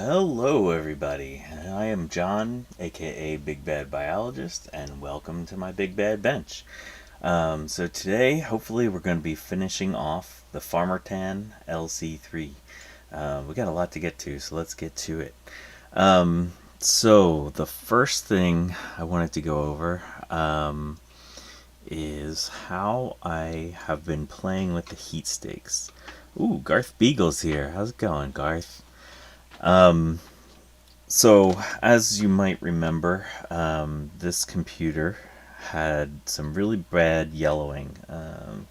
Hello, everybody. I am John, aka Big Bad Biologist, and welcome to my Big Bad Bench. So today, hopefully, we're going to be finishing off the Farmertan LC3. We got a lot to get to, so let's get to it. So the first thing I wanted to go over is how I have been playing with the heat stakes. Ooh, Garth Beagle's here. How's it going, Garth? So, as you might remember, this computer had some really bad yellowing.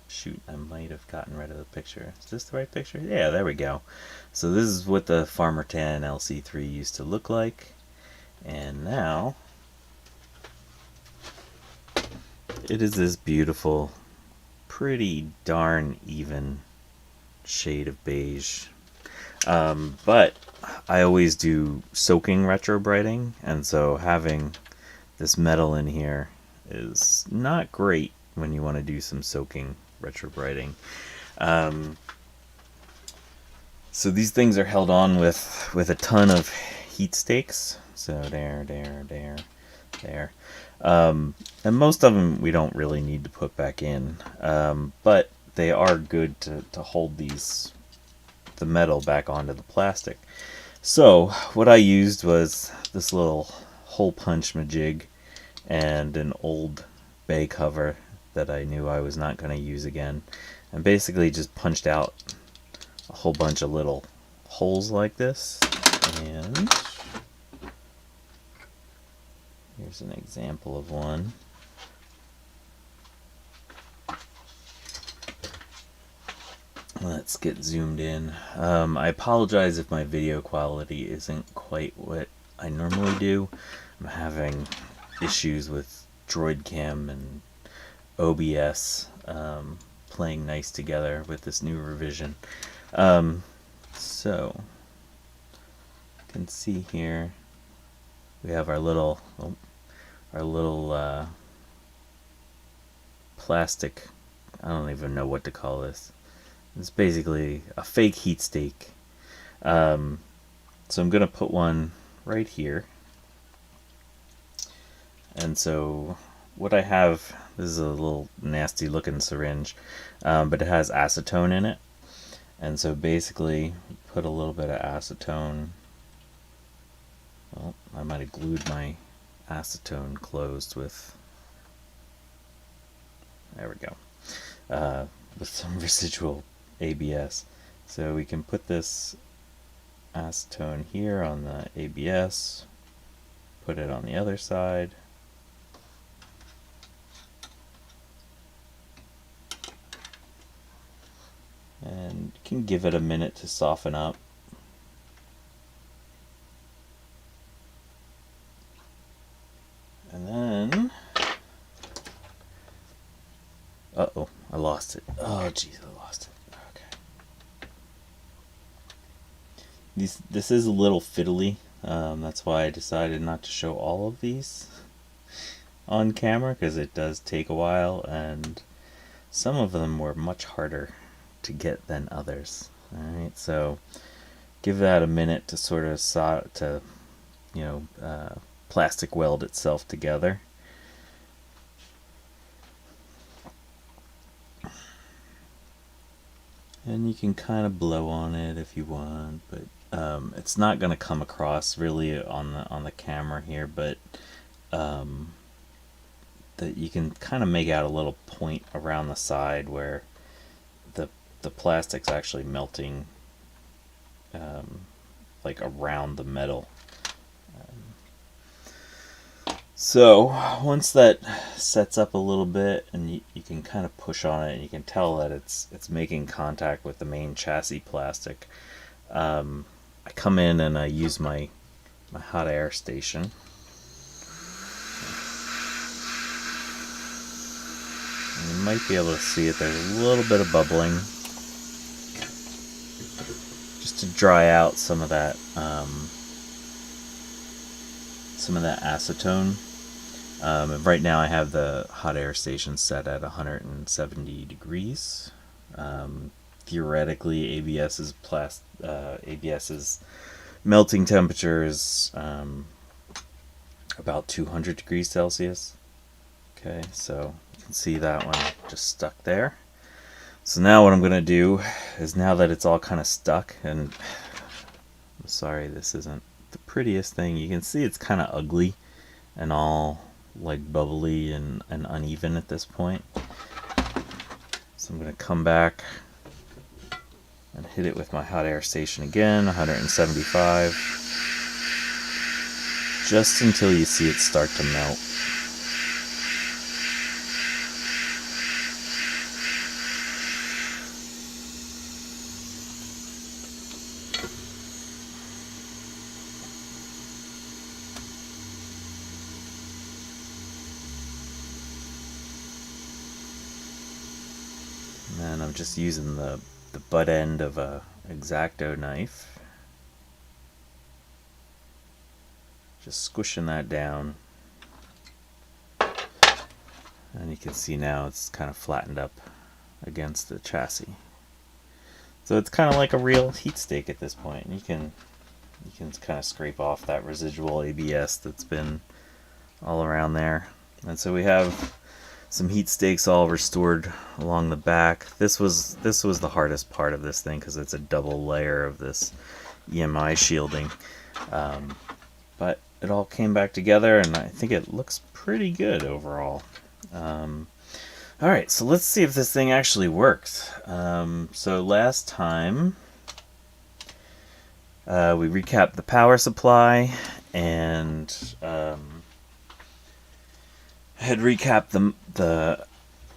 Shoot, I might have gotten rid of the picture. Is this the right picture? Yeah, there we go. So this is what the Farmertan LC3 used to look like. And now, it is this beautiful, pretty darn even shade of beige. But I always do soaking retrobrighting, and so having this metal in here is not great when you want to do some soaking retrobrighting. So these things are held on with a ton of heat stakes. So there. And most of them we don't really need to put back in, but they are good to hold the metal back onto the plastic. So what I used was this little hole punch majig and an old bay cover that I knew I was not going to use again, and basically just punched out a whole bunch of little holes like this. And here's an example of one. Let's get zoomed in. I apologize if my video quality isn't quite what I normally do. I'm having issues with DroidCam and OBS playing nice together with this new revision. So you can see here we have our little plastic. I don't even know what to call this. It's basically a fake heat stake. So I'm going to put one right here. And so what I have, this is a little nasty looking syringe, but it has acetone in it. And so basically put a little bit of acetone. Well, I might have glued my acetone closed with, there we go, with some residual ABS. So we can put this acetone here on the ABS, put it on the other side, and you can give it a minute to soften up. And then, uh-oh, I lost it. Oh, jeez, I lost it. This is a little fiddly, that's why I decided not to show all of these on camera, because it does take a while, and some of them were much harder to get than others. Alright, so give that a minute to sort of plastic weld itself together. And you can kind of blow on it if you want, but it's not going to come across really on the camera here, but that you can kind of make out a little point around the side where the plastic's actually melting like around the metal. So once that sets up a little bit, and you can kind of push on it, and you can tell that it's making contact with the main chassis plastic. I come in and I use my hot air station. And you might be able to see it. There's a little bit of bubbling, just to dry out some of that acetone. Right now I have the hot air station set at 170 degrees. Theoretically, ABS's melting temperature is about 200 degrees Celsius. Okay, so you can see that one just stuck there. So now what I'm going to do is, now that it's all kind of stuck, and I'm sorry this isn't the prettiest thing, you can see it's kind of ugly and all like bubbly and uneven at this point. So I'm going to come back and hit it with my hot air station again, 175, just until you see it start to melt. And I'm just using the butt end of a X-Acto knife, just squishing that down, and you can see now it's kind of flattened up against the chassis. So it's kind of like a real heat stake at this point. And you can kind of scrape off that residual ABS that's been all around there. And so we have some heat stakes all restored along the back. This was the hardest part of this thing because it's a double layer of this EMI shielding. But it all came back together, and I think it looks pretty good overall. Alright, so let's see if this thing actually works. So last time we recapped the power supply, and had recapped the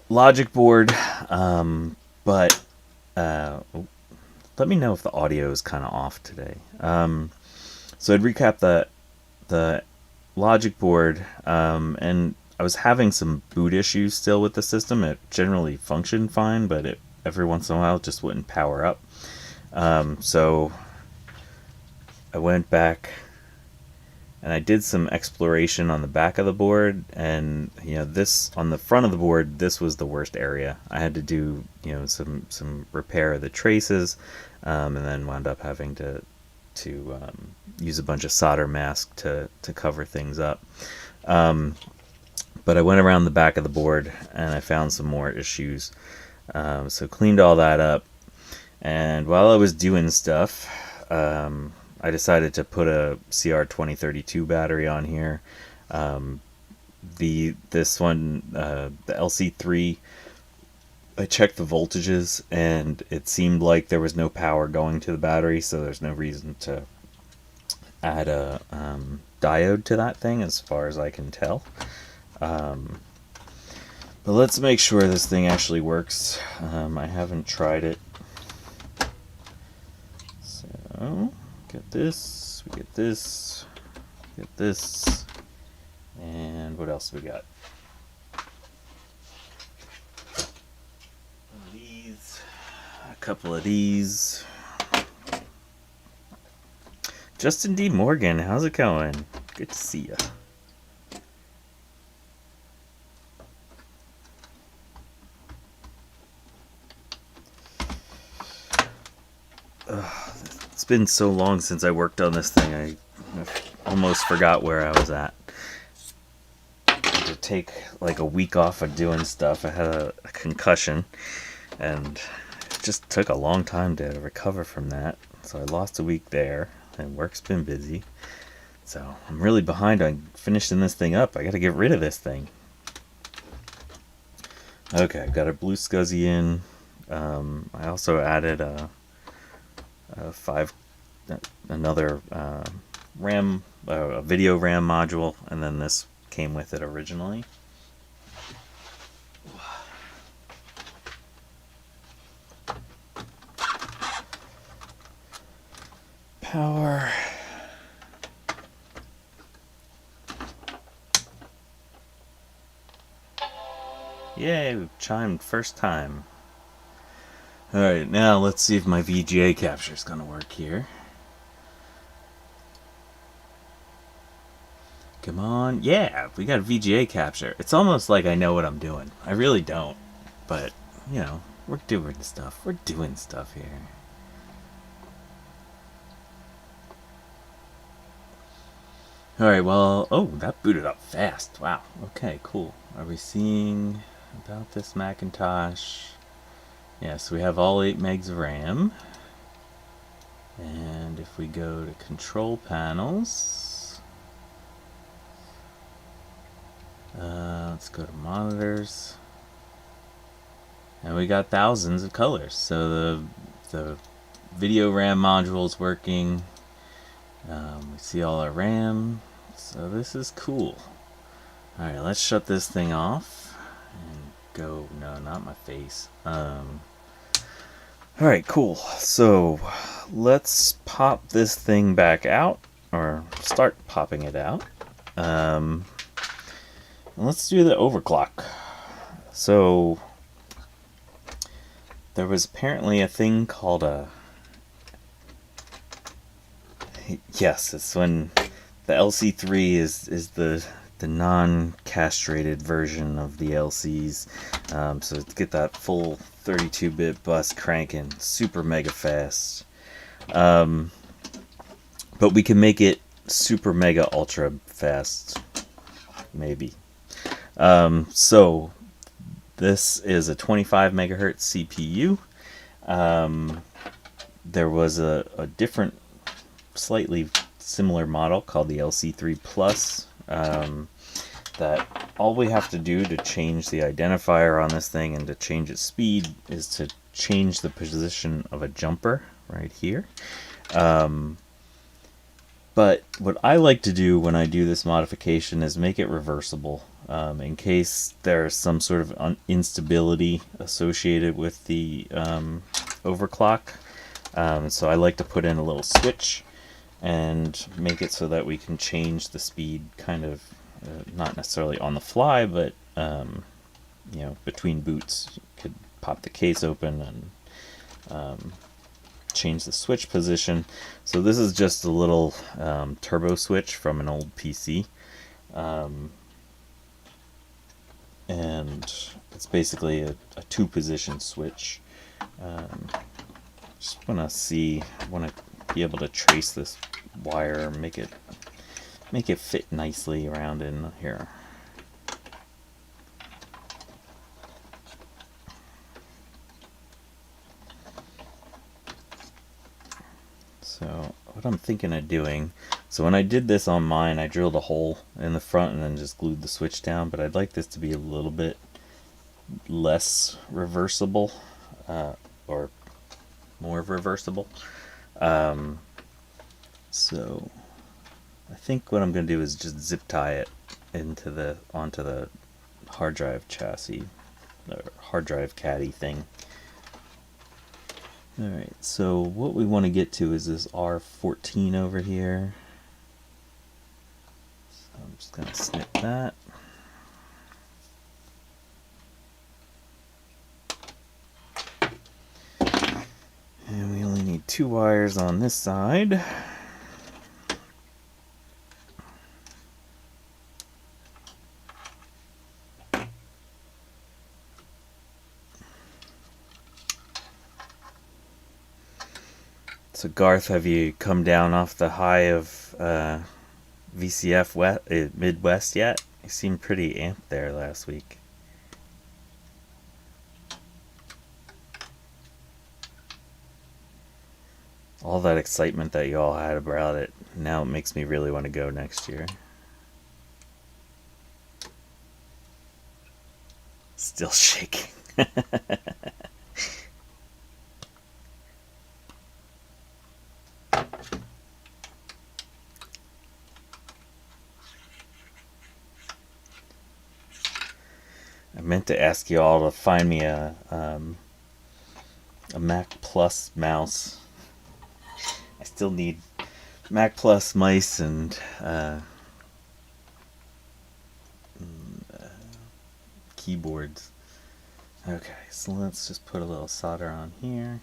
logic board, but let me know if the audio is kind of off today. So I'd recapped the logic board, and I was having some boot issues still with the system. It generally functioned fine, but it every once in a while it just wouldn't power up. So I went back and I did some exploration on the back of the board, and this on the front of the board, this was the worst area. I had to do some repair of the traces, and then wound up having to use a bunch of solder mask to cover things up. But I went around the back of the board and I found some more issues. So cleaned all that up, and while I was doing stuff, I decided to put a CR2032 battery on here. This one, the LCIII, I checked the voltages and it seemed like there was no power going to the battery, so there's no reason to add a diode to that thing as far as I can tell. But let's make sure this thing actually works. I haven't tried it. So get this, we get this, get this, and what else we got? These, a couple of these. Justin D. Morgan, how's it going? Good to see ya. It's been so long since I worked on this thing, I almost forgot where I was at. I had to take like a week off of doing stuff. I had a concussion, and it just took a long time to recover from that. So I lost a week there, and work's been busy. So I'm really behind on finishing this thing up. I gotta get rid of this thing. Okay, I've got a blue SCSI in. I also added another RAM, a video RAM module, and then this came with it originally. Power. Yay, we've chimed first time. Alright, now let's see if my VGA capture is going to work here. Come on. Yeah, we got a VGA capture. It's almost like I know what I'm doing. I really don't. But, we're doing stuff. We're doing stuff here. Alright, well, oh, that booted up fast. Wow. Okay, cool. Are we seeing about this Macintosh? Yes, we have all 8 megs of RAM. And if we go to control panels, let's go to monitors. And we got thousands of colors. So the video RAM module is working. We see all our RAM. So this is cool. Alright, let's shut this thing off. And go, no, not my face. Alright, cool. So let's pop this thing back out. Or start popping it out. Let's do the overclock. So there was apparently a thing called a... Yes, it's when the LC3 is the non-castrated version of the LCs. So to get that full 32-bit bus cranking super mega fast. But we can make it super mega ultra fast, maybe. So this is a 25 megahertz CPU. There was a different, slightly similar model called the LC3 Plus. That all we have to do to change the identifier on this thing and to change its speed is to change the position of a jumper right here. But what I like to do when I do this modification is make it reversible, in case there's some sort of instability associated with the overclock. So I like to put in a little switch and make it so that we can change the speed kind of, not necessarily on the fly, but you know, between boots. You could pop the case open and change the switch position. So this is just a little turbo switch from an old PC, and it's basically a 2-position switch. Just want to be able to trace this wire, make it fit nicely around in here. So what I'm thinking of doing, so when I did this on mine, I drilled a hole in the front and then just glued the switch down, but I'd like this to be a little bit less reversible, or more reversible. So I think what I'm going to do is just zip tie it onto the hard drive chassis, or hard drive caddy thing. Alright, so what we want to get to is this R14 over here. So I'm just going to snip that. And we only need 2 wires on this side. So Garth, have you come down off the high of VCF Midwest yet? You seemed pretty amped there last week. All that excitement that you all had about it, now it makes me really want to go next year. Still shaking. I meant to ask you all to find me a Mac Plus mouse. I still need Mac Plus mice and keyboards. Okay, so let's just put a little solder on here.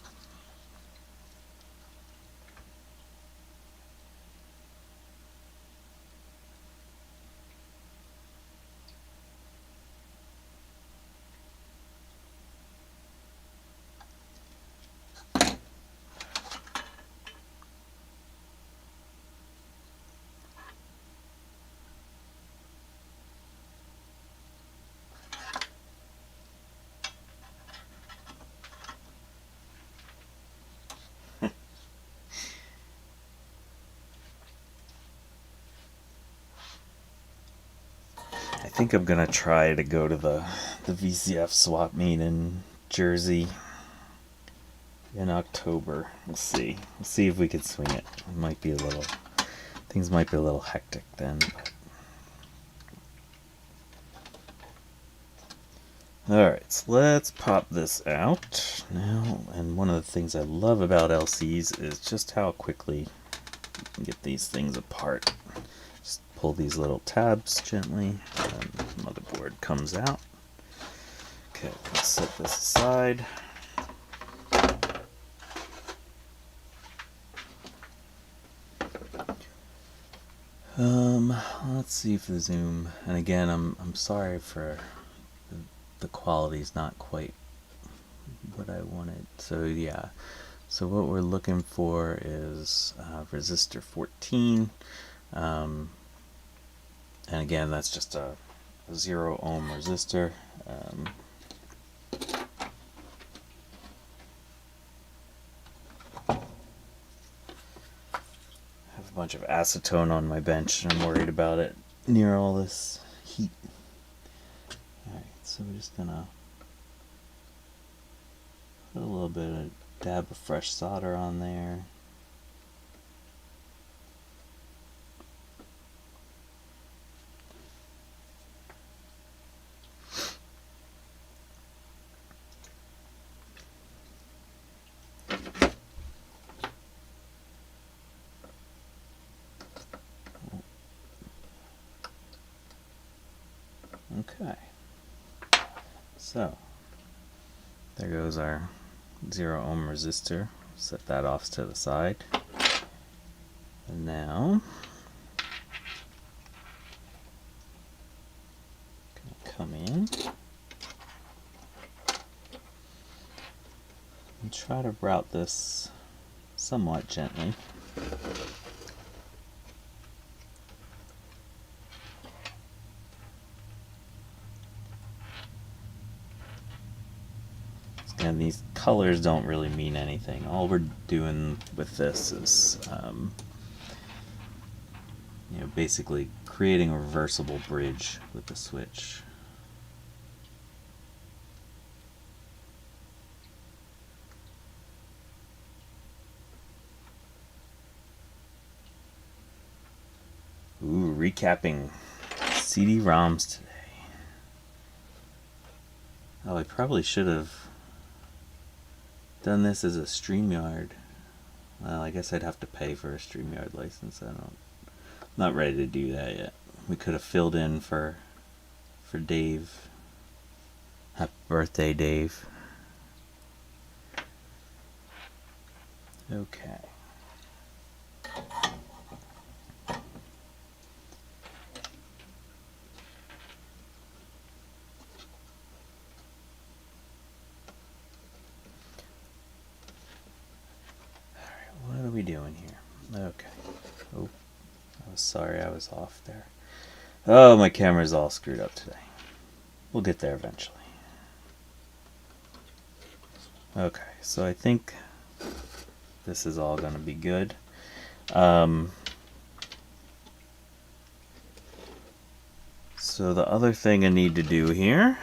think I'm gonna try to go to the VCF swap meet in Jersey in October. We'll see. We'll see if we can swing it. It might be a little. Things might be a little hectic then. Alright, so let's pop this out now. And one of the things I love about LCs is just how quickly you can get these things apart. Just pull these little tabs gently, and the motherboard comes out. Okay, let's set this aside. Let's see if the zoom, and again, I'm sorry for the quality's not quite what I wanted. So yeah, so what we're looking for is resistor 14, and again, that's just a 0 ohm resistor. A bunch of acetone on my bench and I'm worried about it near all this heat. Alright, so we're just gonna put a little bit of dab of fresh solder on there. Okay, so there goes our 0 ohm resistor. Set that off to the side. And now come in and try to route this somewhat gently. And these colors don't really mean anything. All we're doing with this is, basically creating a reversible bridge with the switch. Ooh, recapping CD-ROMs today. Oh, I probably should have done this as a StreamYard. Well, I guess I'd have to pay for a StreamYard license. I'm not ready to do that yet. We could have filled in for Dave. Happy birthday, Dave. Okay. What are we doing here? Okay. Oh, I was sorry I was off there. Oh, my camera's all screwed up today. We'll get there eventually. Okay, so I think this is all going to be good. So the other thing I need to do here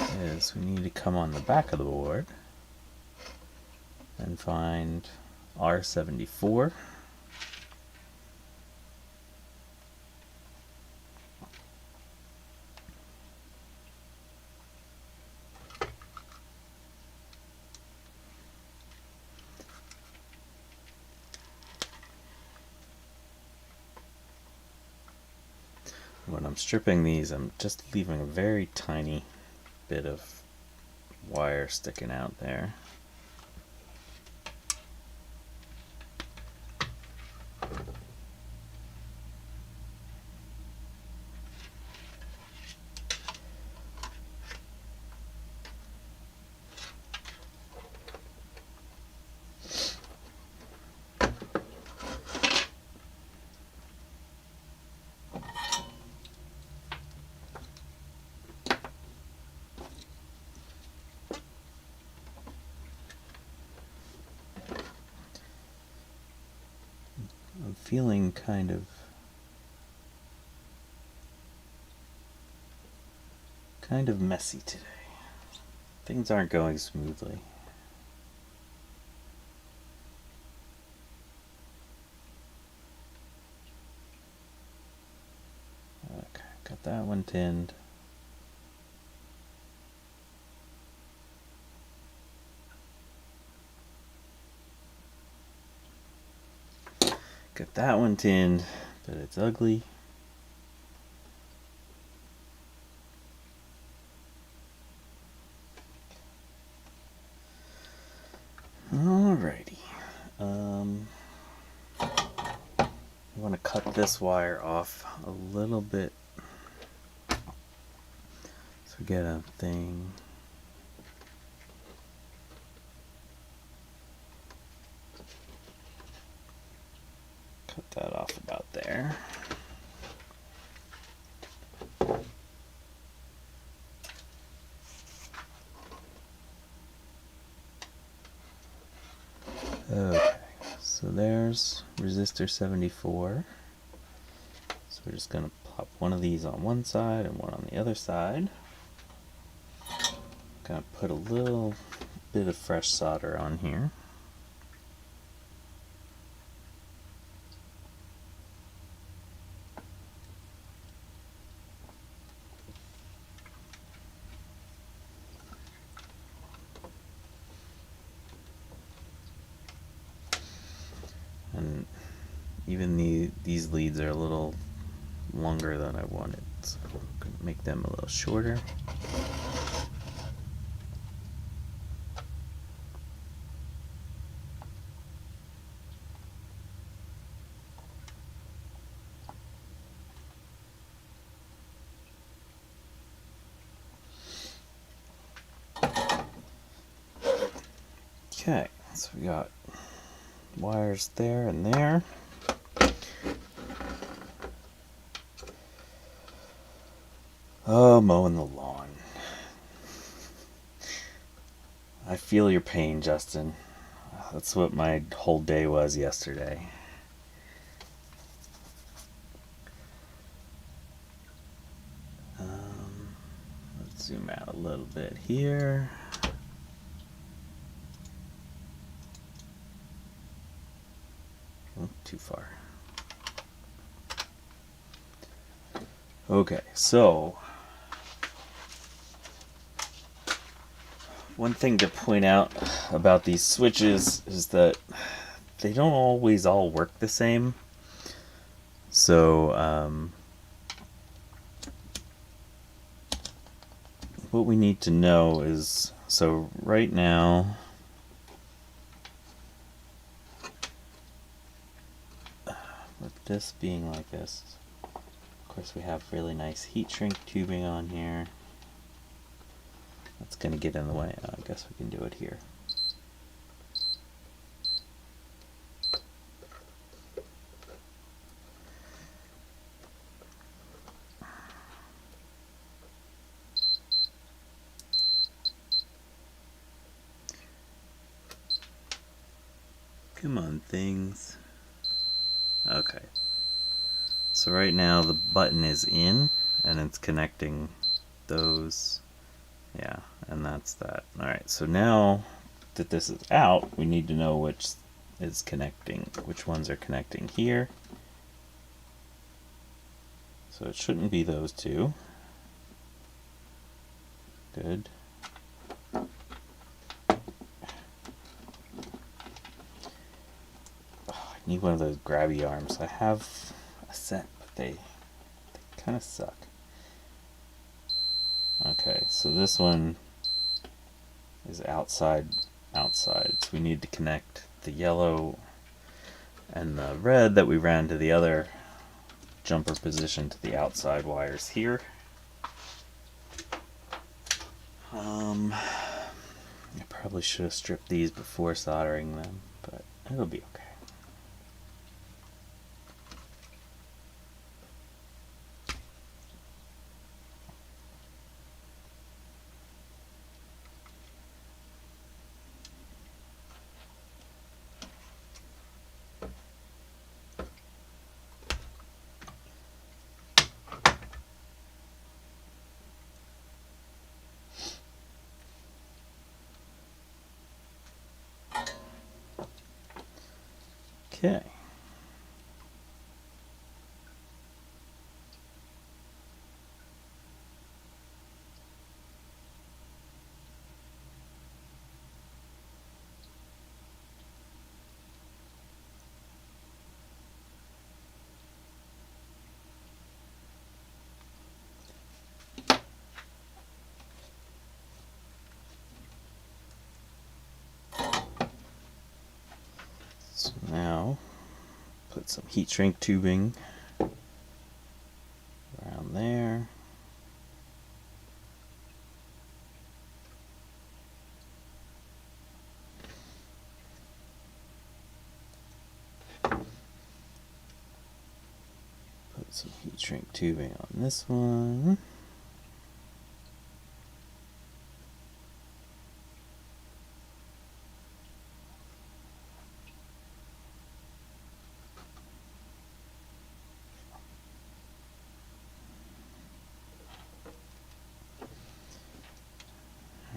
is we need to come on the back of the board and find R74. When I'm stripping these, I'm just leaving a very tiny bit of wire sticking out there. feeling kind of messy today. Things aren't going smoothly. Okay, got that one tinned. Got that one tinned, but it's ugly. Alrighty. I want to cut this wire off a little bit so we get a thing. Cut that off about there. Okay, so there's resistor 74. So we're just going to plop one of these on one side and one on the other side. Gonna put a little bit of fresh solder on here. And even these leads are a little longer than I wanted, so I'm going to make them a little shorter. Okay, so we got wires there and there. Oh, mowing the lawn. I feel your pain, Justin. That's what my whole day was yesterday. Let's zoom out a little bit here. Oh, too far. Okay, so one thing to point out about these switches is that they don't always all work the same. So what we need to know is, so right now with this being like this, of course we have really nice heat shrink tubing on here. That's going to get in the way. I guess we can do it here. Come on, things. Okay. So right now the button is in and it's connecting those. Yeah, and that's that. Alright, so now that this is out, we need to know which is connecting, which ones are connecting here. So it shouldn't be those two. Good. Oh, I need one of those grabby arms. I have a set, but they kind of suck. Okay, so this one is outside. So we need to connect the yellow and the red that we ran to the other jumper position to the outside wires here. I probably should have stripped these before soldering them, but it'll be okay. Okay. So now, put some heat shrink tubing around there. Put some heat shrink tubing on this one.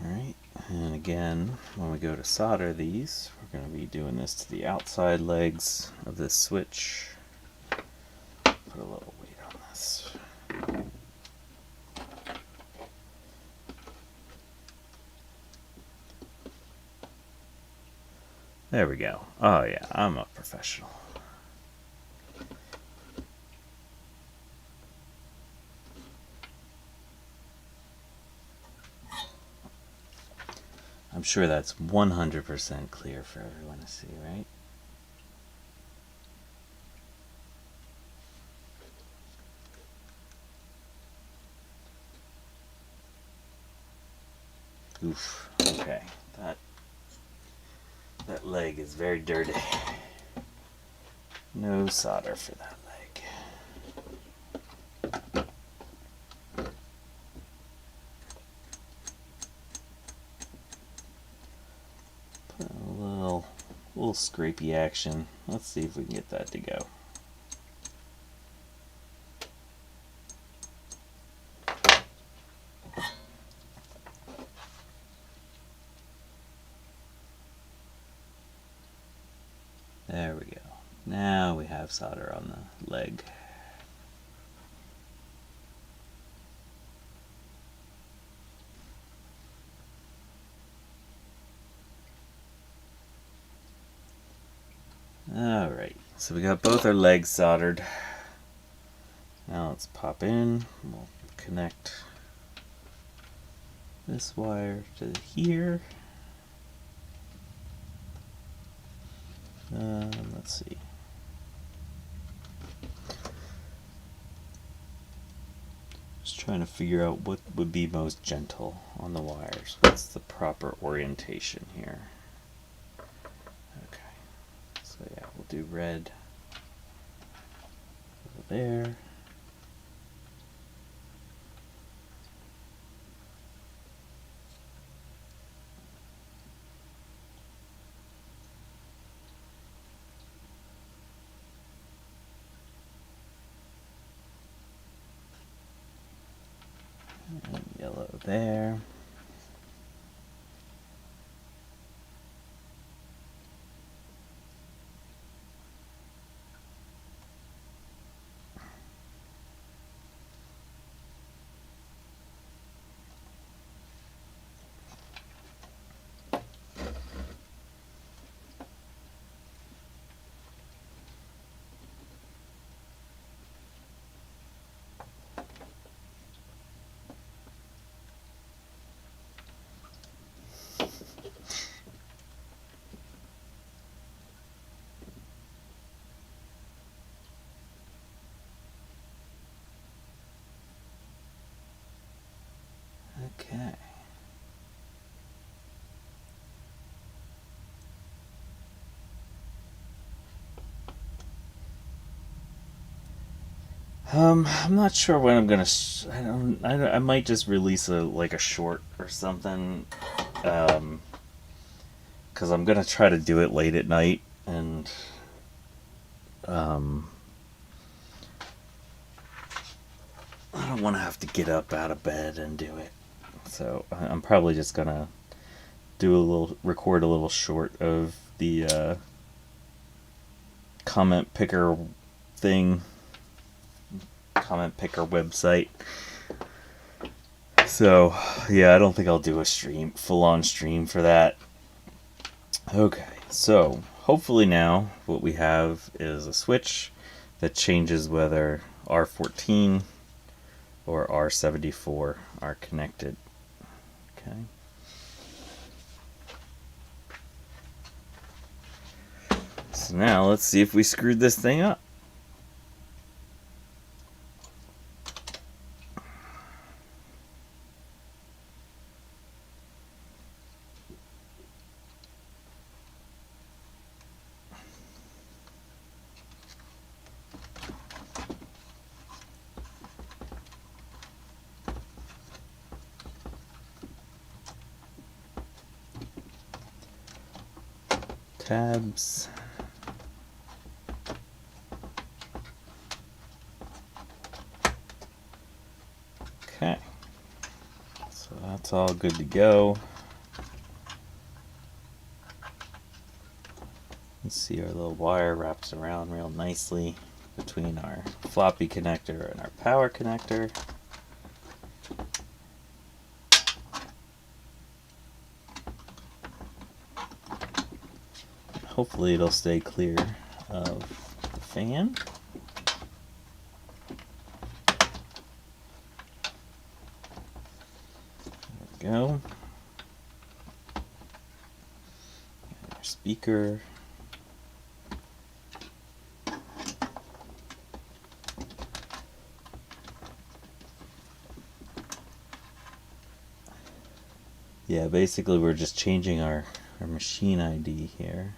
Alright, and again, when we go to solder these, we're going to be doing this to the outside legs of this switch. Put a little weight on this. There we go. Oh yeah, I'm a professional. I'm sure that's 100% clear for everyone to see, right? Oof. Okay. That leg is very dirty. No solder for that leg. Put a little scrapey action. Let's see if we can get that to go. There we go. Now we have solder on the leg. Alright, so we got both our legs soldered. Now let's pop in. We'll connect this wire to here. Let's see. Just trying to figure out what would be most gentle on the wires. What's the proper orientation here? Okay. So yeah, we'll do red over there. And yellow there. Okay. I'm not sure when I'm gonna. I might just release a short or something. Because I'm gonna try to do it late at night, and I don't want to have to get up out of bed and do it. So I'm probably just gonna record a little short of the comment picker thing, comment picker website. So yeah, I don't think I'll do a stream, full-on stream for that. Okay, so hopefully now what we have is a switch that changes whether R14 or R74 are connected. Okay. So now let's see if we screwed this thing up. Tabs. Okay, so that's all good to go. Let's see, our little wire wraps around real nicely between our floppy connector and our power connector. Hopefully it'll stay clear of the fan. There we go. And our speaker. Yeah, basically we're just changing our machine ID here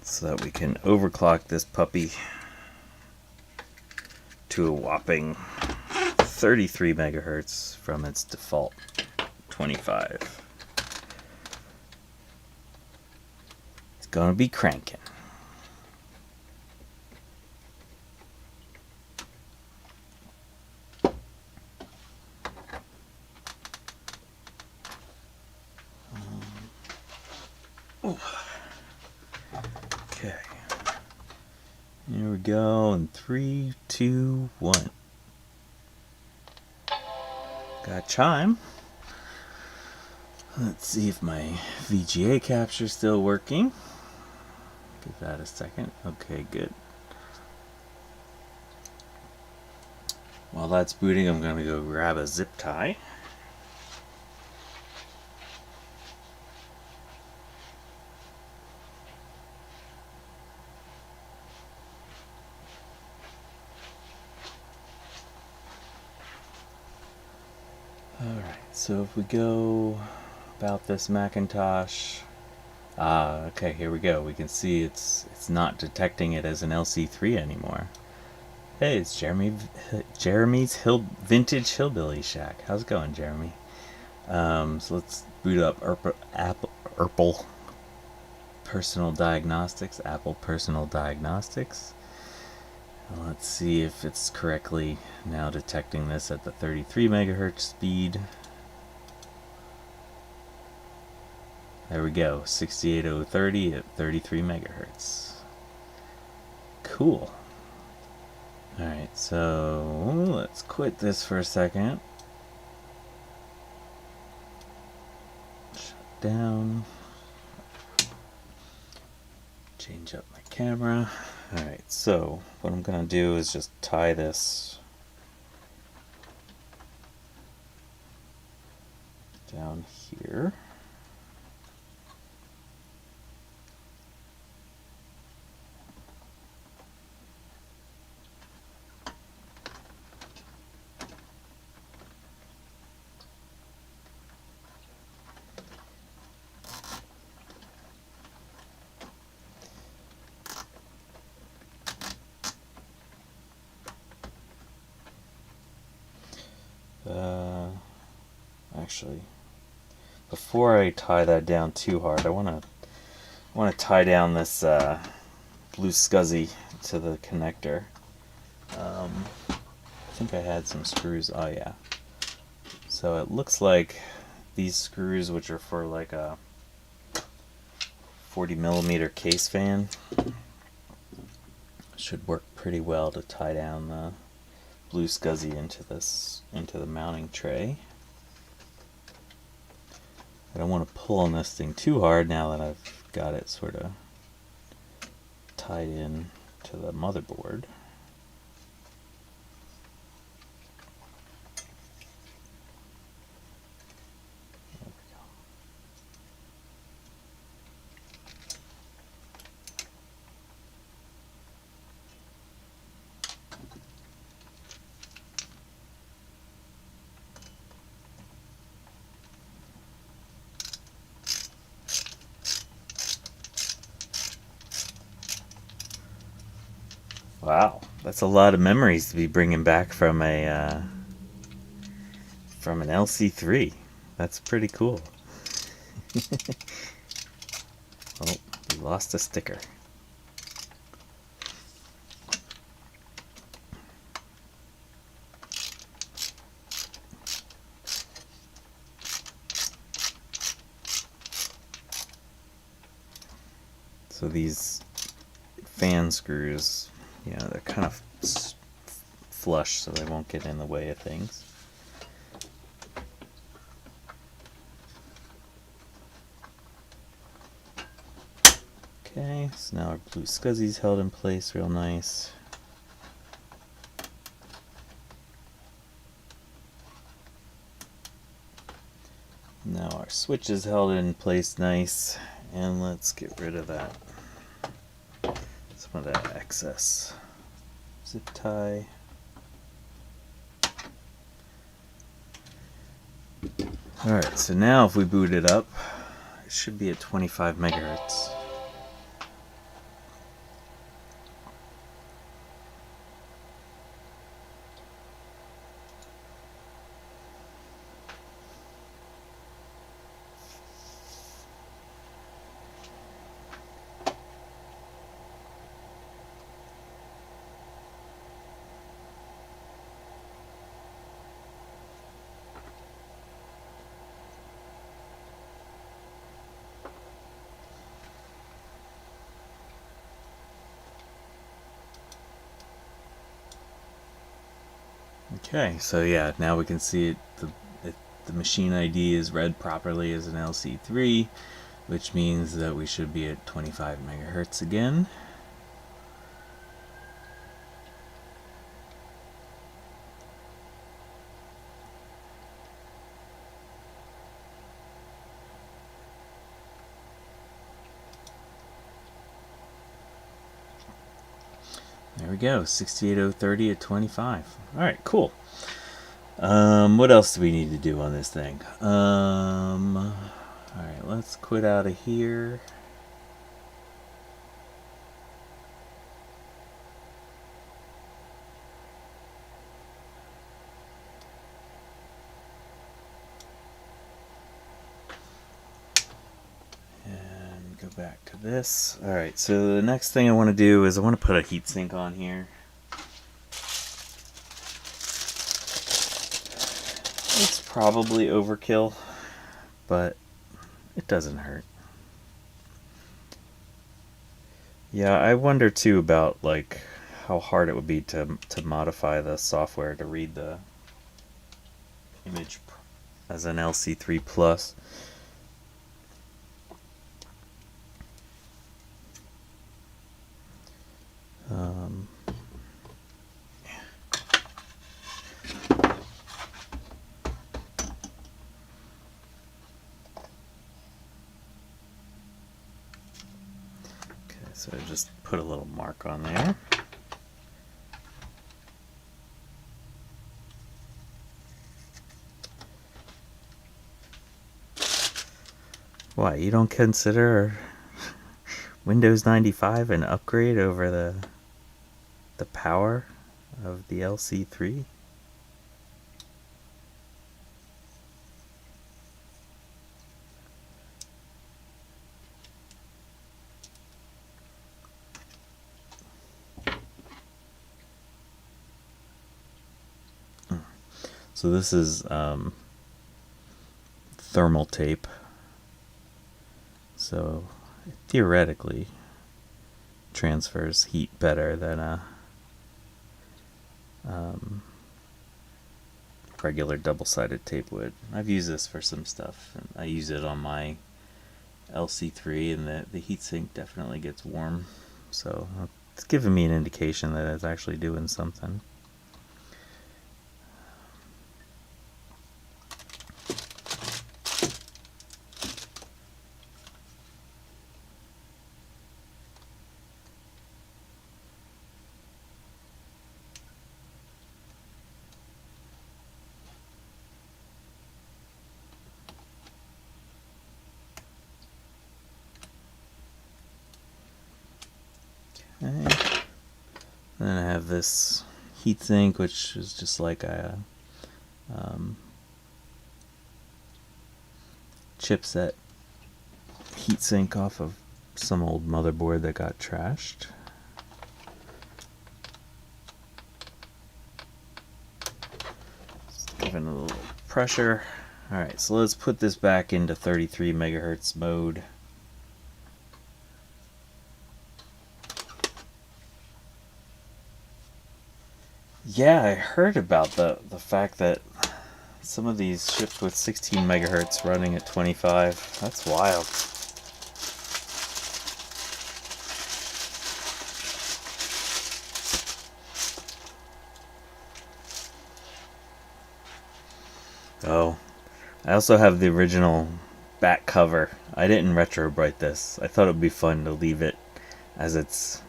so that we can overclock this puppy to a whopping 33 megahertz from its default 25. It's gonna be cranking. Okay, here we go in 3, 2, 1. Got a chime. Let's see if my VGA capture's still working. Give that a second. Okay, good. While that's booting, I'm gonna go grab a zip tie. Alright, so if we go about this Macintosh, okay, here we go. We can see it's not detecting it as an LC3 anymore. Hey, it's Jeremy's Vintage Hillbilly Shack. How's it going, Jeremy? So let's boot up Apple Personal Diagnostics. Apple Personal Diagnostics. Let's see if it's correctly now detecting this at the 33 megahertz speed. There we go, 68030 at 33 megahertz. Cool. Alright, so let's quit this for a second. Shut down. Change up my camera. Alright, so what I'm going to do is just tie this down here. Actually, before I tie that down too hard, I want to tie down this blue scuzzy to the connector. I think I had some screws. Oh yeah. So it looks like these screws, which are for like a 40mm case fan. Should work pretty well to tie down the blue SCSI into the mounting tray. I don't want to pull on this thing too hard now that I've got it sort of tied in to the motherboard. There we go. Wow, that's a lot of memories to be bringing back from an LC3. That's pretty cool. Oh, we lost a sticker. So these fan screws, you know, they're kind of flush so they won't get in the way of things. Okay, so now our blue SCSI's held in place real nice. Now our switch is held in place nice, and let's get rid of that, some of that excess zip tie. Alright, so now if we boot it up, it should be at 25 megahertz. Okay, so yeah, now we can see the machine ID is read properly as an LC3, which means that we should be at 25 megahertz again. There we go, 68030 at 25. Alright, cool. What else do we need to do on this thing? Alright, let's quit out of here. Go back to this. Alright, so the next thing I want to do is I want to put a heatsink on here. It's probably overkill, but it doesn't hurt. Yeah, I wonder too about like how hard it would be to modify the software to read the image as an LC3 Plus. So just put a little mark on there. Why, you don't consider Windows 95 an upgrade over the power of the LC3? So this is thermal tape. So theoretically transfers heat better than a regular double-sided tape would. I've used this for some stuff, and I use it on my LCIII, and the heatsink definitely gets warm, so it's giving me an indication that it's actually doing something. Okay. Then I have this heatsink, which is just like a chipset heatsink off of some old motherboard that got trashed. Just giving it a little pressure. Alright, so let's put this back into 33 megahertz mode. Yeah, I heard about the fact that some of these shipped with 16 megahertz running at 25. That's wild. Oh, I also have the original back cover. I didn't retrobrite this. I thought it would be fun to leave it as its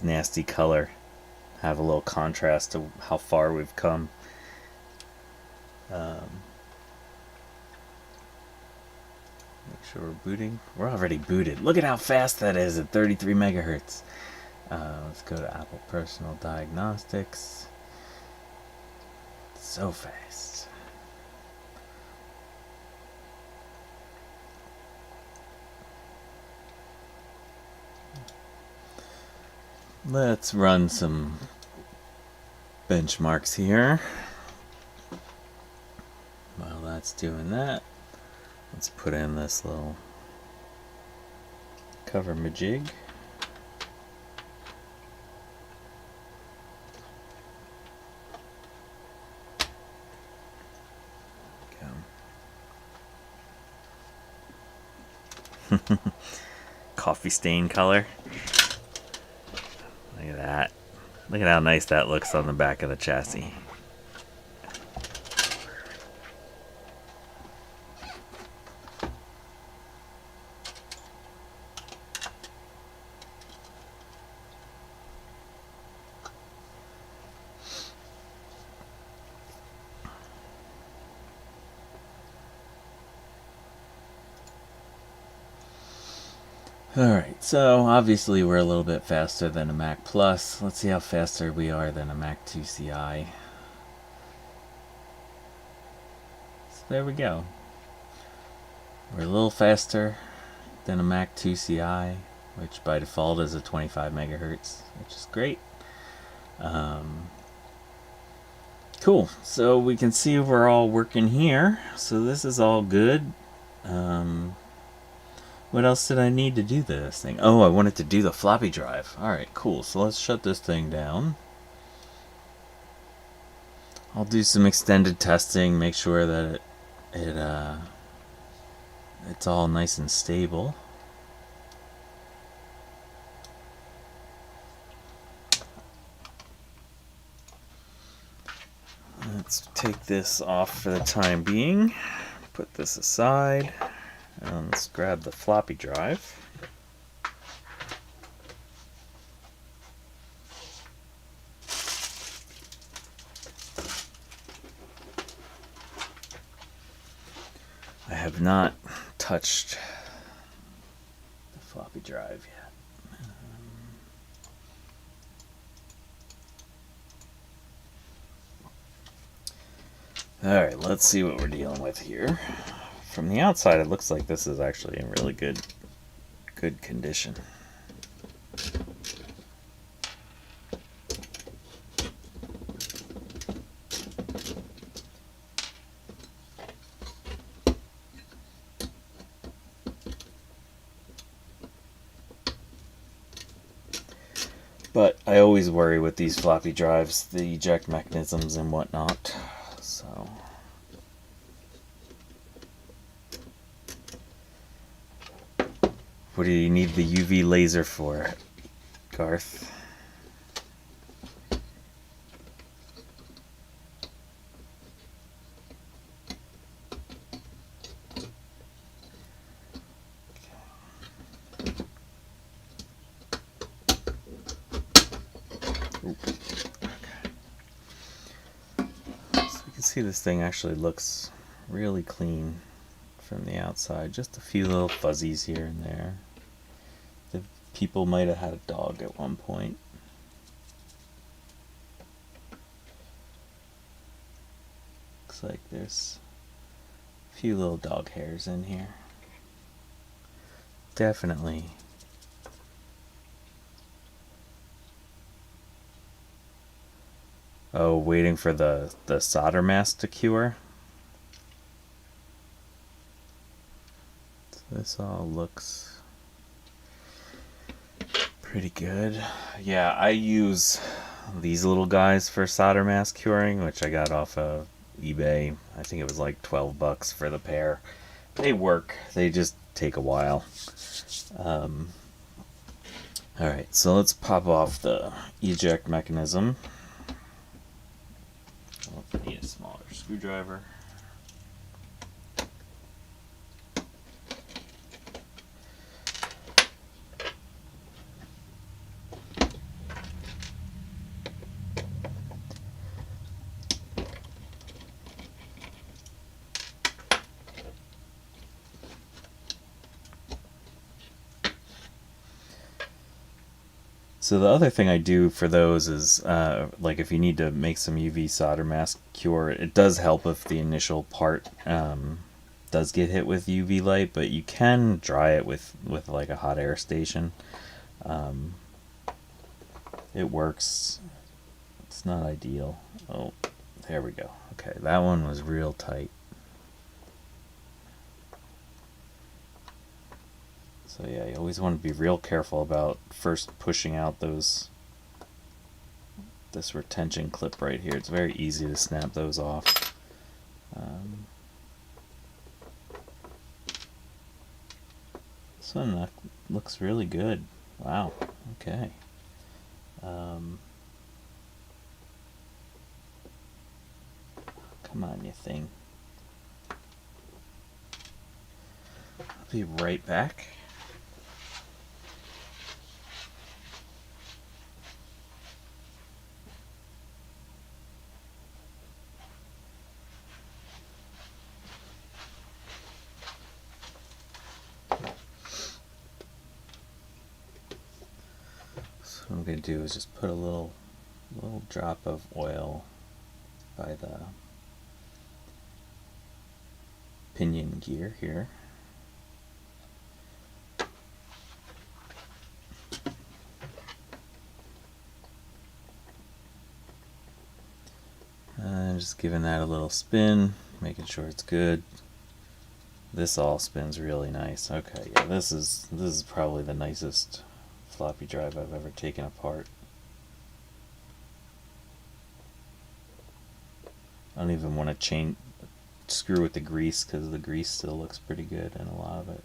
nasty color. Have a little contrast to how far we've come. Make sure we're booting. We're already booted. Look at how fast that is at 33 megahertz. Let's go to Apple Personal Diagnostics. So fast. Let's run some benchmarks here. While that's doing that, let's put in this little cover majig. Go. Coffee stain color. Look at that. Look at how nice that looks on the back of the chassis. Alright, so obviously we're a little bit faster than a Mac Plus. Let's see how faster we are than a Mac 2 Ci. So there we go. We're a little faster than a Mac 2 Ci, which by default is a 25 megahertz, which is great. Cool, so we can see we're all working here. So this is all good. What else did I need to do this thing? Oh, I wanted to do the floppy drive. Alright, cool. So let's shut this thing down. I'll do some extended testing, make sure that it's all nice and stable. Let's take this off for the time being. Put this aside. And let's grab the floppy drive. I have not touched the floppy drive yet. Alright, let's see what we're dealing with here. From the outside, it looks like this is actually in really good condition. But I always worry with these floppy drives, the eject mechanisms and whatnot. So what do you need the UV laser for, Garth? See, this thing actually looks really clean from the outside. Just a few little fuzzies here and there. The people might have had a dog at one point. Looks like there's a few little dog hairs in here. Definitely. Oh, waiting for the solder mask to cure. So this all looks pretty good. Yeah, I use these little guys for solder mask curing, which I got off of eBay. I think it was like $12 for the pair. They work. They just take a while. Alright, so let's pop off the eject mechanism. I need a smaller screwdriver. So the other thing I do for those is, like if you need to make some UV solder mask cure, it does help if the initial part does get hit with UV light, but you can dry it with like a hot air station. It works. It's not ideal. Oh, there we go. Okay, that one was real tight. So yeah, you always want to be real careful about first pushing out this retention clip right here. It's very easy to snap those off. This one looks really good. Wow. Okay. Come on, you thing. I'll be right back. What I'm going to do is just put a little drop of oil by the pinion gear here. And just giving that a little spin, making sure it's good. This all spins really nice. Okay, yeah, this is probably the nicest floppy drive I've ever taken apart. I don't even want to screw with the grease because the grease still looks pretty good in a lot of it.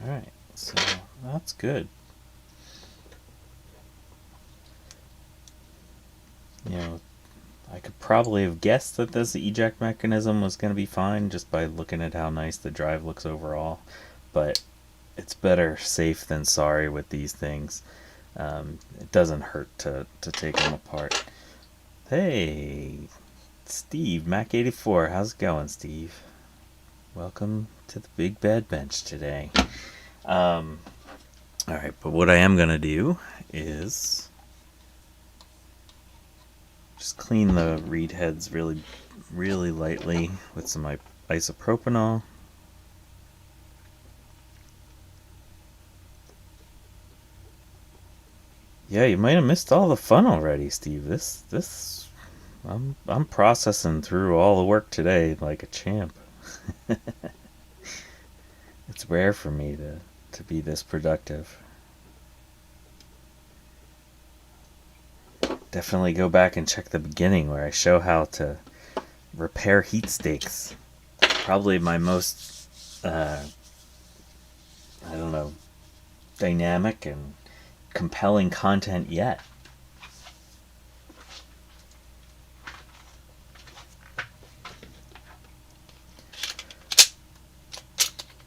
Alright, so that's good. You know, I could probably have guessed that this eject mechanism was going to be fine just by looking at how nice the drive looks overall, but it's better safe than sorry with these things. It doesn't hurt to take them apart. Hey, Steve, Mac84, how's it going, Steve? Welcome to the big bad bench today. Alright, but what I am going to do is just clean the reed heads really, really lightly with some isopropanol. Yeah, you might have missed all the fun already, Steve. I'm processing through all the work today like a champ. It's rare for me to be this productive. Definitely go back and check the beginning where I show how to repair heat stakes. Probably my most, I don't know, dynamic and compelling content yet.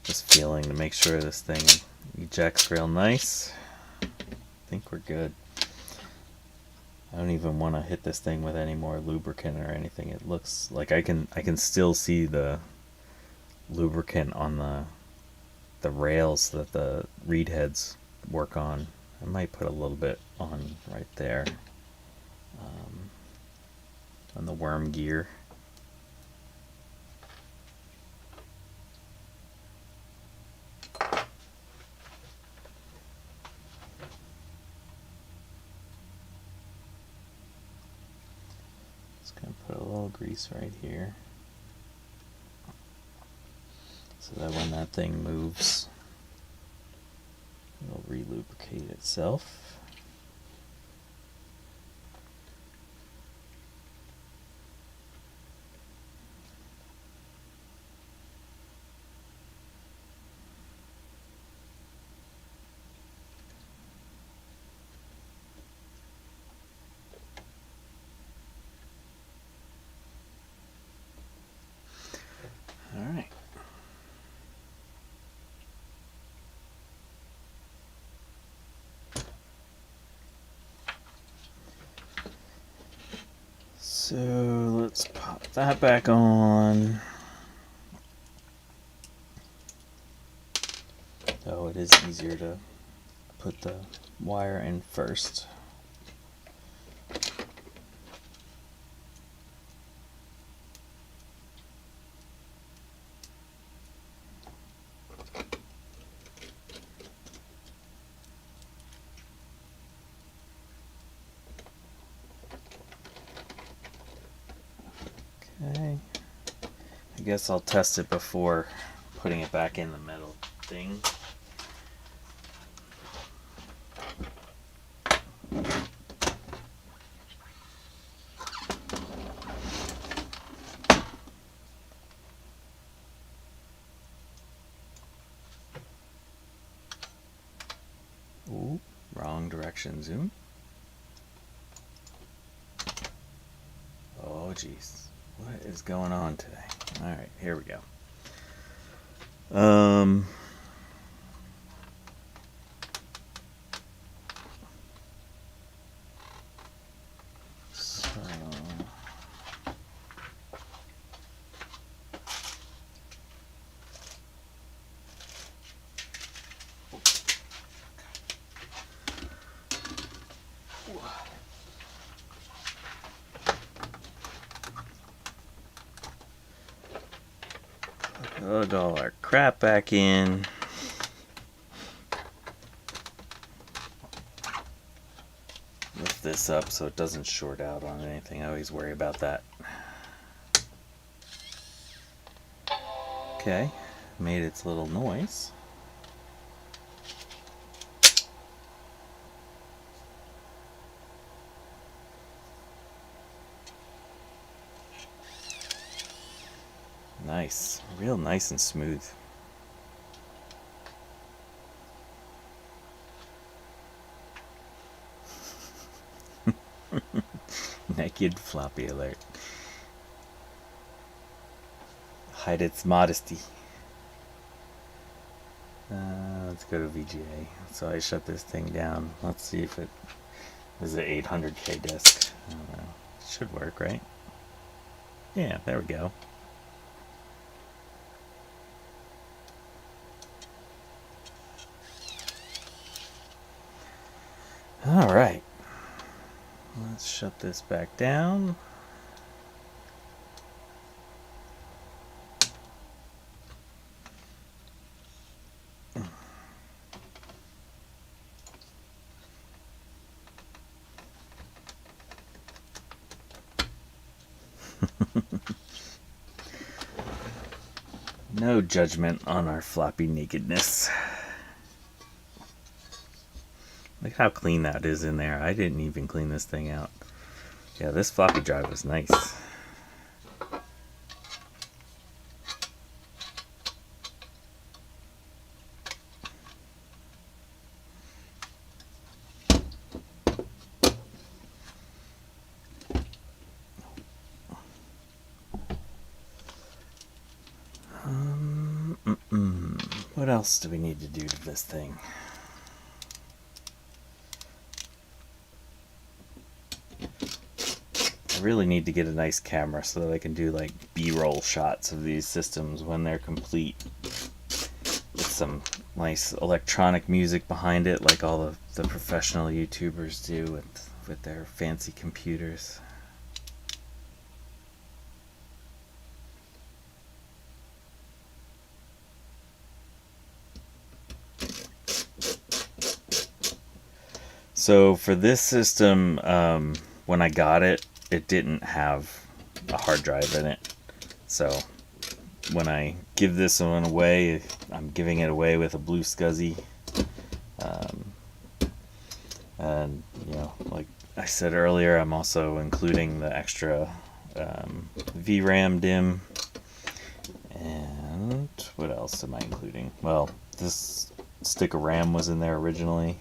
Just feeling to make sure this thing ejects real nice. I think we're good. I don't even want to hit this thing with any more lubricant or anything. It looks like I can still see the lubricant on the rails that the reed heads work on. I might put a little bit on right there, on the worm gear. Just gonna put a little grease right here, so that when that thing moves, it'll re-lubricate itself. Alright. So let's pop that back on. Oh, it is easier to put the wire in first. Okay. I guess I'll test it before putting it back in the metal thing. Ooh, wrong direction zoom. Oh jeez, what is going on today? Alright, here we go. So plug all our crap back in. Lift this up so it doesn't short out on anything. I always worry about that. Okay, made its little noise. Nice, real nice and smooth. Naked floppy alert. Hide its modesty. Let's go to VGA. So I shut this thing down. Let's see if it is an 800K disc. I don't know. It should work, right? Yeah, there we go. All right. Let's shut this back down. No judgment on our floppy nakedness. Look how clean that is in there. I didn't even clean this thing out. Yeah, this floppy drive was nice. What else do we need to do to this thing? I really need to get a nice camera so that I can do like B-roll shots of these systems when they're complete, with some nice electronic music behind it, like all the professional YouTubers do with their fancy computers. So for this system, when I got it, it didn't have a hard drive in it. So when I give this one away, I'm giving it away with a blue SCSI. And, you know, like I said earlier, I'm also including the extra VRAM DIMM. And what else am I including? Well, this stick of RAM was in there originally.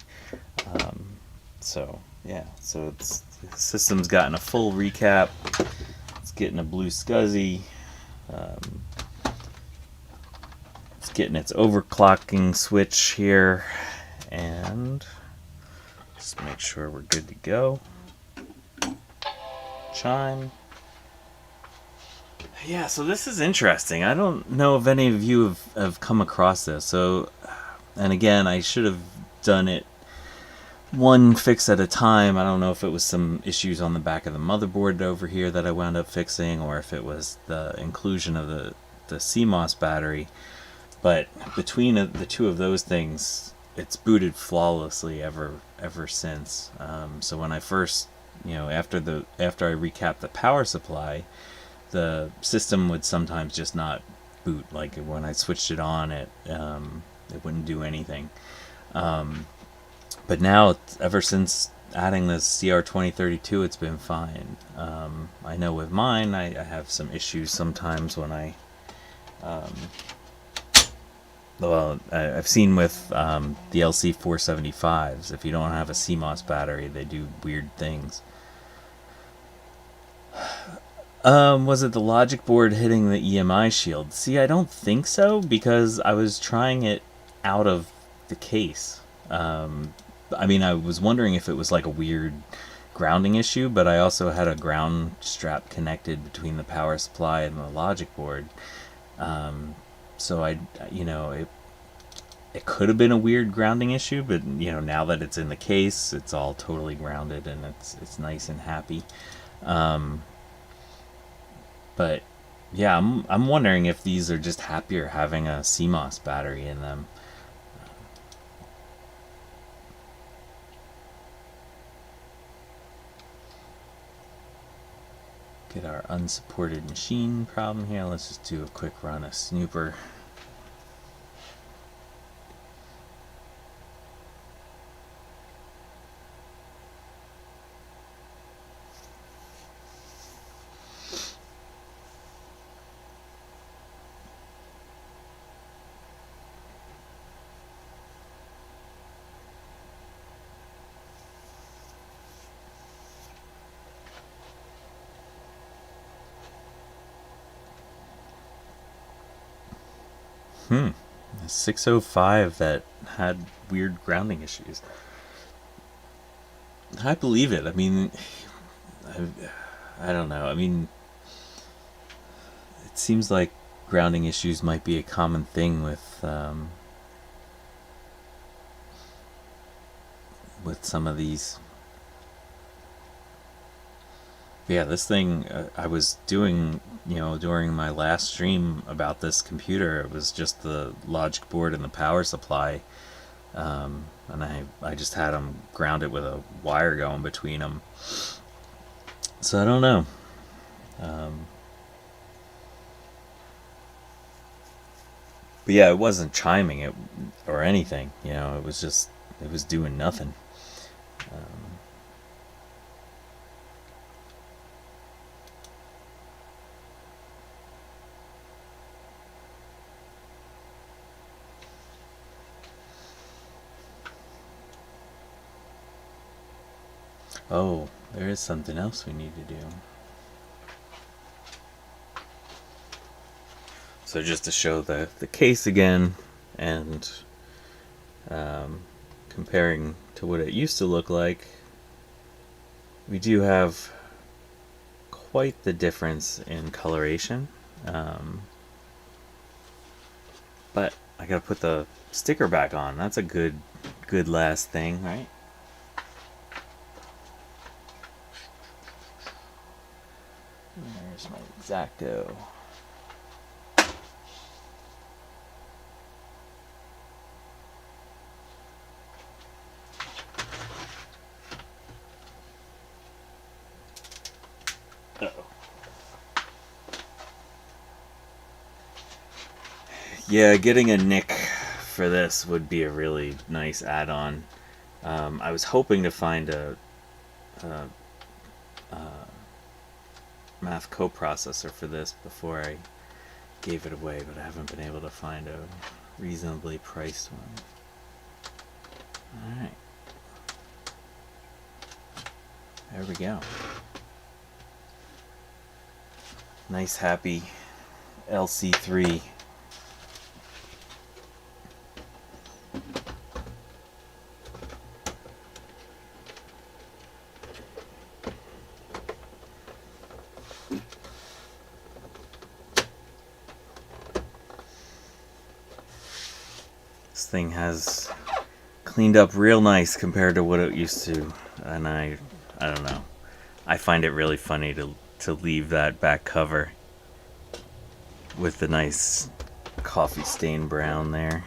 So yeah, so the system's gotten a full recap. It's getting a blue SCSI. It's getting its overclocking switch here, and just make sure we're good to go. Chime. Yeah, so this is interesting. I don't know if any of you have come across this. So, and again, I should have done it one fix at a time. I don't know if it was some issues on the back of the motherboard over here that I wound up fixing, or if it was the inclusion of the CMOS battery. But between the two of those things, it's booted flawlessly ever since. So when I first, after I recapped the power supply, the system would sometimes just not boot. Like when I switched it on, it wouldn't do anything. But now, ever since adding the CR2032, it's been fine. I know with mine, I have some issues sometimes when I've seen with the LC475s, if you don't have a CMOS battery, they do weird things. Was it the logic board hitting the EMI shield? See, I don't think so, because I was trying it out of the case. I was wondering if it was like a weird grounding issue, but I also had a ground strap connected between the power supply and the logic board. So it could have been a weird grounding issue, but now that it's in the case, it's all totally grounded and it's nice and happy. But yeah, I'm wondering if these are just happier having a CMOS battery in them. Get our unsupported machine problem here. Let's just do a quick run of Snooper. A 605 that had weird grounding issues. I believe it. I mean, I don't know. I mean, it seems like grounding issues might be a common thing with with some of these. Yeah, this thing I was doing, during my last stream about this computer. It was just the logic board and the power supply, and I just had them grounded with a wire going between them. So I don't know. But yeah, it wasn't chiming it or anything. It was just it was doing nothing. Oh, there is something else we need to do. So just to show the case again, and comparing to what it used to look like, we do have quite the difference in coloration. But I gotta put the sticker back on. That's a good last thing, right? There's my X-Acto. Yeah, getting a nick for this would be a really nice add-on. I was hoping to find a math coprocessor for this before I gave it away, but I haven't been able to find a reasonably priced one. Alright. There we go. Nice, happy LC3. This thing has cleaned up real nice compared to what it used to, and I don't know. I find it really funny to leave that back cover with the nice coffee stain brown there.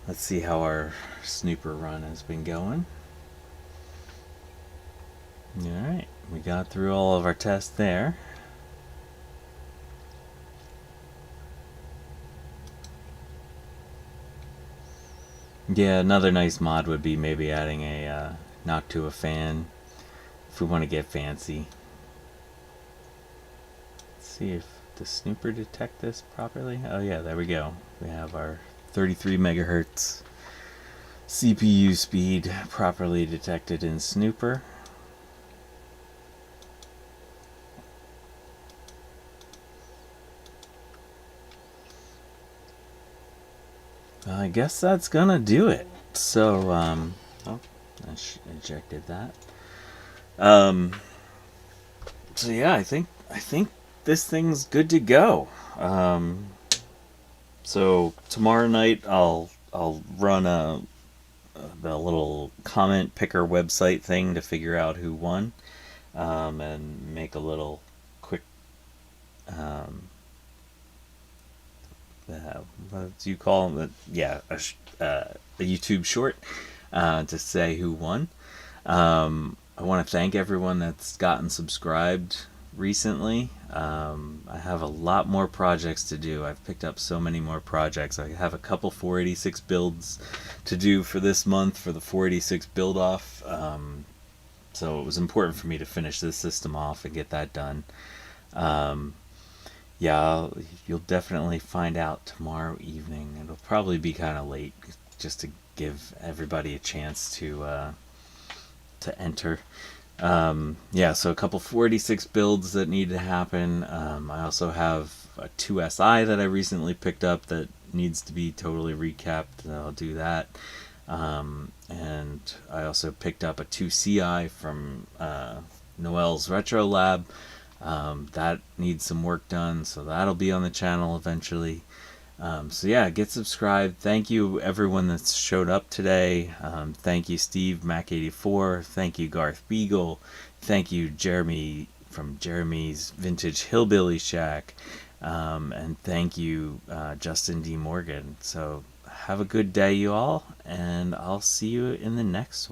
Let's see how our snooper run has been going. Alright, we got through all of our tests there. Yeah, another nice mod would be maybe adding a Noctua fan if we want to get fancy. Let's see if the snooper detect this properly. Oh yeah, there we go. We have our 33 megahertz CPU speed properly detected in snooper. I guess that's gonna do it. So, oh, I ejected that. So yeah, I think this thing's good to go. So tomorrow night I'll run the little comment picker website thing to figure out who won, and make a little quick what do you call them? Yeah, a YouTube short to say who won. I want to thank everyone that's gotten subscribed recently. I have a lot more projects to do. I've picked up so many more projects. I have a couple 486 builds to do for this month for the 486 build off. So it was important for me to finish this system off and get that done. Yeah, you'll definitely find out tomorrow evening. It'll probably be kind of late, just to give everybody a chance to enter. Yeah, so a couple 486 builds that need to happen. I also have a 2SI that I recently picked up that needs to be totally recapped. I'll do that. And I also picked up a 2CI from Noel's Retro Lab. That needs some work done, so that'll be on the channel eventually. So yeah, get subscribed. Thank you everyone that's showed up today. Thank you Steve Mac84. Thank you Garth Beagle. Thank you Jeremy from Jeremy's Vintage Hillbilly Shack. And thank you Justin D. Morgan. So have a good day, you all, and I'll see you in the next one.